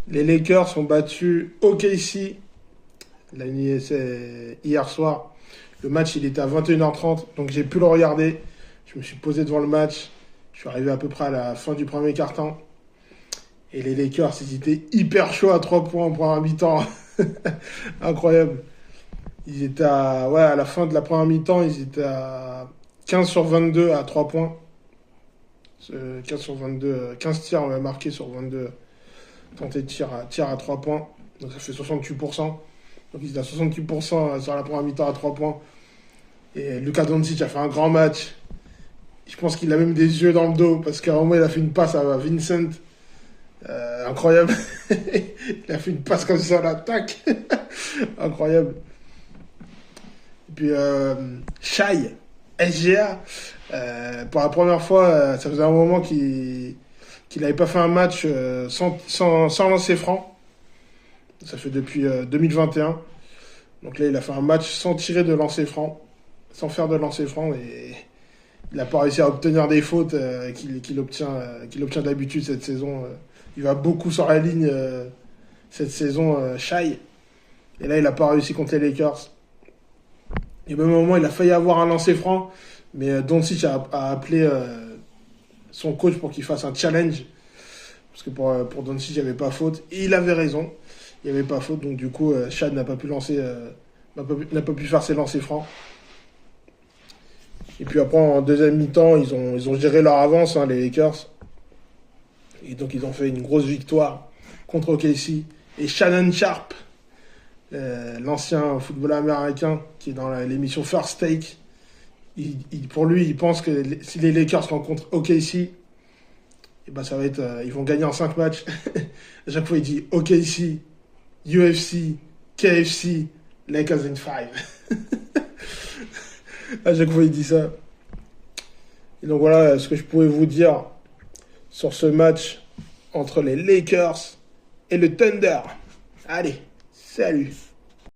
Les Lakers ont battu OKC hier soir. Le match, il était à 21h30, donc j'ai pu le regarder. Je me suis posé devant le match. Je suis arrivé à peu près à la fin du premier quart-temps. Et les Lakers, ils étaient hyper chauds à 3 points pour un mi-temps. Incroyable. Ils étaient à la fin de la première mi-temps, ils étaient à 15 sur 22 à 3 points. 15 sur 22, 15 tirs marqués sur 22 tentés de tir à 3 points. Donc ça fait 68%. Donc ils étaient à 68% sur la première mi-temps à 3 points. Et Luka Doncic a fait un grand match. Je pense qu'il a même des yeux dans le dos parce qu'à un moment il a fait une passe à Vincent. Incroyable. Il a fait une passe comme ça à l'attaque. Incroyable. Et puis Shai, SGA, pour la première fois, ça faisait un moment qu'il n'avait pas fait un match sans lancer franc. Ça fait depuis 2021. Donc là, il a fait un match sans tirer de lancer franc, sans faire de lancer franc, et il n'a pas réussi à obtenir des fautes qu'il obtient d'habitude cette saison. Il va beaucoup sur la ligne cette saison, Shai. Et là, il n'a pas réussi contre les Lakers. Et au même moment, il a failli avoir un lancer franc, mais Doncic a appelé son coach pour qu'il fasse un challenge. Parce que pour Doncic, il n'y avait pas faute. Et il avait raison. Il n'y avait pas faute. Donc du coup, Shad n'a pas pu n'a pas pu faire ses lancers francs. Et puis après, en deuxième mi-temps, ils ont géré leur avance, les Lakers. Et donc ils ont fait une grosse victoire contre OKC. Et Shannon Sharp, l'ancien footballeur américain qui est dans l'émission First Take, pour lui, il pense que si les Lakers rencontrent OKC, et ben ça va être, ils vont gagner en 5 matchs. À chaque fois, il dit OKC, UFC, KFC, Lakers in 5. À chaque fois, il dit ça. Et donc voilà ce que je pouvais vous dire sur ce match entre les Lakers et le Thunder. Allez, salut!